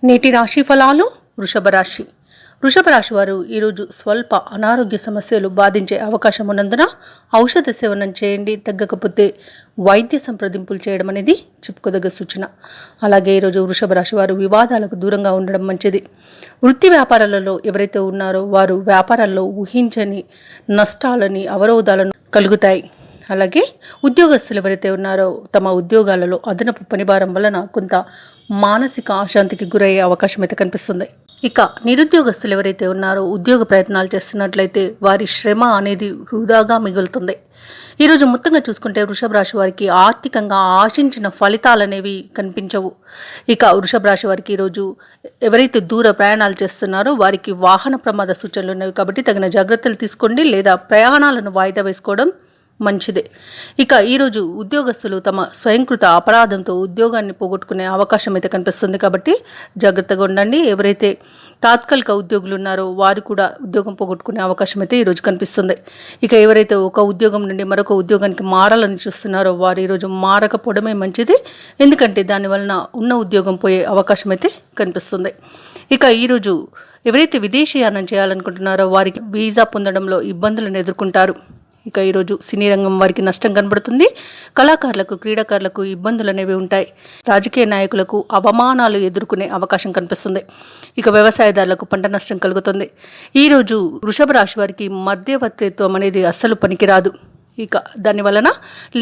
నేటి రాశి ఫలాలు. వృషభ రాశి వారు ఈరోజు స్వల్ప అనారోగ్య సమస్యలు బాధించే అవకాశం ఉన్నందున ఔషధ సేవనం చేయండి. తగ్గకపోతే వైద్య సంప్రదింపులు చేయడం అనేది చెప్పుకోదగ్గ సూచన. అలాగే ఈరోజు వృషభ రాశి వారు వివాదాలకు దూరంగా ఉండడం మంచిది. వృత్తి వ్యాపారాలలో ఎవరైతే ఉన్నారో వారు వ్యాపారాల్లో ఊహించని నష్టాలని, అవరోధాలను కలుగుతాయి. అలాగే ఉద్యోగస్తులు ఎవరైతే ఉన్నారో తమ ఉద్యోగాలలో అదనపు పనిభారం వలన కొంత మానసిక అశాంతికి గురయ్యే అవకాశం అయితే కనిపిస్తుంది. ఇక నిరుద్యోగస్తులు ఎవరైతే ఉన్నారో ఉద్యోగ ప్రయత్నాలు చేస్తున్నట్లయితే వారి శ్రమ అనేది వృధాగా మిగులుతుంది. ఈరోజు మొత్తంగా చూసుకుంటే వృషభ రాశి వారికి ఆర్థికంగా ఆశించిన ఫలితాలు అనేవి కనిపించవు. ఇక వృషభ రాశి వారికి ఈరోజు ఎవరైతే దూర ప్రయాణాలు చేస్తున్నారో వారికి వాహన ప్రమాద సూచనలు ఉన్నవి కాబట్టి తగిన జాగ్రత్తలు తీసుకోండి, లేదా ప్రయాణాలను వాయిదా వేసుకోవడం మంచిదే. ఇక ఈరోజు ఉద్యోగస్తులు తమ స్వయంకృత అపరాధంతో ఉద్యోగాన్ని పోగొట్టుకునే అవకాశం అయితే కనిపిస్తుంది కాబట్టి జాగ్రత్తగా ఉండండి. ఎవరైతే తాత్కాలిక ఉద్యోగులు ఉన్నారో వారు కూడా ఉద్యోగం పోగొట్టుకునే అవకాశం అయితే ఈరోజు కనిపిస్తుంది. ఇక ఎవరైతే ఒక ఉద్యోగం నుండి మరొక ఉద్యోగానికి మారాలని చూస్తున్నారో వారు ఈరోజు మారకపోవడమే మంచిది, ఎందుకంటే దానివలన ఉన్న ఉద్యోగం పోయే అవకాశం అయితే కనిపిస్తుంది. ఇక ఈరోజు ఎవరైతే విదేశీయానం చేయాలనుకుంటున్నారో వారికి వీసా పొందడంలో ఇబ్బందులను ఎదుర్కొంటారు. ఇక ఈరోజు సినీ రంగం వారికి నష్టం కనబడుతుంది. కళాకారులకు, క్రీడాకారులకు ఇబ్బందులు అనేవి ఉంటాయి. రాజకీయ నాయకులకు అవమానాలు ఎదుర్కొనే అవకాశం కనిపిస్తుంది. ఇక వ్యవసాయదారులకు పంట నష్టం కలుగుతుంది. ఈరోజు వృషభ రాశి వారికి మధ్యవర్తిత్వం అనేది అస్సలు పనికిరాదు. ఇక దానివలన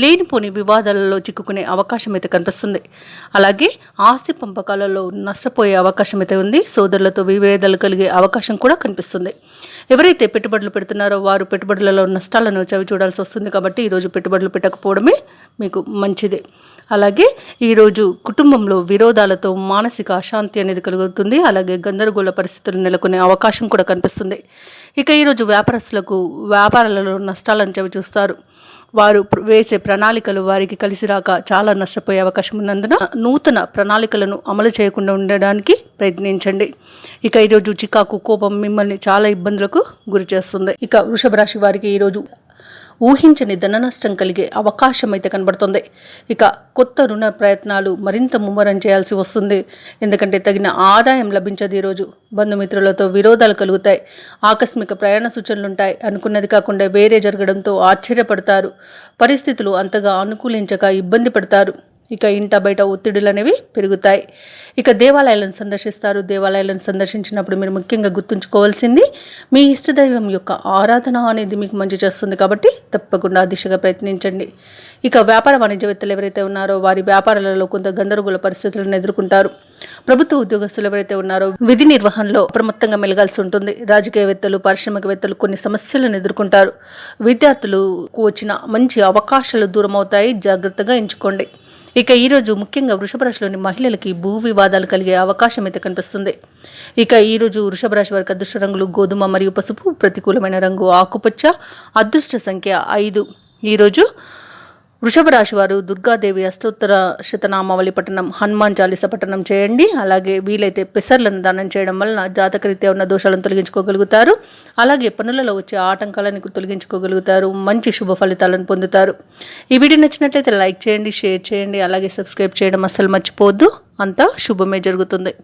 లేనిపోని వివాదాలలో చిక్కుకునే అవకాశం అయితే కనిపిస్తుంది. అలాగే ఆస్తి పంపకాలలో నష్టపోయే అవకాశం అయితే ఉంది. సోదరులతో విభేదాలు కలిగే అవకాశం కూడా కనిపిస్తుంది. ఎవరైతే పెట్టుబడులు పెడుతున్నారో వారు పెట్టుబడులలో నష్టాలను చవి చూడాల్సి వస్తుంది కాబట్టి ఈరోజు పెట్టుబడులు పెట్టకపోవడమే మీకు మంచిది. అలాగే ఈరోజు కుటుంబంలో విరోధాలతో మానసిక అశాంతి అనేది కలుగుతుంది. అలాగే గందరగోళ పరిస్థితులు నెలకొనే అవకాశం కూడా కనిపిస్తుంది. ఇక ఈరోజు వ్యాపారస్తులకు వ్యాపారాలలో నష్టాలను చవి చూస్తారు. వారు వేసే ప్రణాళికలు వారికి కలిసి రాక చాలా నష్టపోయే అవకాశం ఉన్నందున నూతన ప్రణాళికలను అమలు చేయకుండా ఉండడానికి ప్రయత్నించండి. ఇక ఈరోజు చికాకు, కోపం మిమ్మల్ని చాలా ఇబ్బందులకు గురి చేస్తుంది. ఇక వృషభ రాశి వారికి ఈరోజు ఊహించని ధన నష్టం కలిగే అవకాశం అయితే కనబడుతుంది. ఇక కొత్త రుణ ప్రయత్నాలు మరింత ముమ్మరం చేయాల్సి వస్తుంది, ఎందుకంటే తగిన ఆదాయం లభించదు. ఈరోజు బంధుమిత్రులతో విరోధాలు కలుగుతాయి. ఆకస్మిక ప్రయాణ సూచనలు ఉంటాయి. అనుకున్నది కాకుండా వేరే జరగడంతో ఆశ్చర్యపడతారు. పరిస్థితులు అంతగా అనుకూలించక ఇబ్బంది పడతారు. ఇక ఇంట బయట ఒత్తిడులు అనేవి పెరుగుతాయి. ఇక దేవాలయాలను సందర్శిస్తారు. దేవాలయాలను సందర్శించినప్పుడు మీరు ముఖ్యంగా గుర్తుంచుకోవాల్సింది మీ ఇష్టదైవం యొక్క ఆరాధన అనేది మీకు మంచి చేస్తుంది కాబట్టి తప్పకుండా దిశగా ప్రయత్నించండి. ఇక వ్యాపార వాణిజ్యవేత్తలు ఎవరైతే ఉన్నారో వారి వ్యాపారాలలో కొంత గందరగోళ పరిస్థితులను ఎదుర్కొంటారు. ప్రభుత్వ ఉద్యోగస్తులు ఎవరైతే ఉన్నారో విధి నిర్వహణలో అప్రమత్తంగా మెలగాల్సి ఉంటుంది. రాజకీయవేత్తలు, పారిశ్రామికవేత్తలు కొన్ని సమస్యలను ఎదుర్కొంటారు. విద్యార్థులకు వచ్చిన మంచి అవకాశాలు దూరం అవుతాయి, జాగ్రత్తగా ఎంచుకోండి. ఇక ఈరోజు ముఖ్యంగా వృషభ రాశిలోని మహిళలకి భూ వివాదాలు కలిగే అవకాశం అయితే కనిపిస్తుంది. ఇక ఈరోజు వృషభ రాశి వారికి అదృష్ట రంగులు గోధుమ మరియు పసుపు, ప్రతికూలమైన రంగు ఆకుపచ్చ, అదృష్ట సంఖ్య 5. ఈరోజు వృషభ రాశి వారు దుర్గాదేవి అష్టోత్తర శతనామావళి పఠనం, హనుమాన్ చాలీస పఠనం చేయండి. అలాగే వీలైతే పెసర్లను దానం చేయడం వలన జాతకరీత్యా ఉన్న దోషాలను తొలగించుకోగలుగుతారు. అలాగే పనులలో వచ్చే ఆటంకాలను తొలగించుకోగలుగుతారు. మంచి శుభ ఫలితాలను పొందుతారు. ఈ వీడియో నచ్చినట్లయితే లైక్ చేయండి, షేర్ చేయండి, అలాగే సబ్స్క్రైబ్ చేయడం అస్సలు మర్చిపోవద్దు. అంతా శుభమే జరుగుతుంది.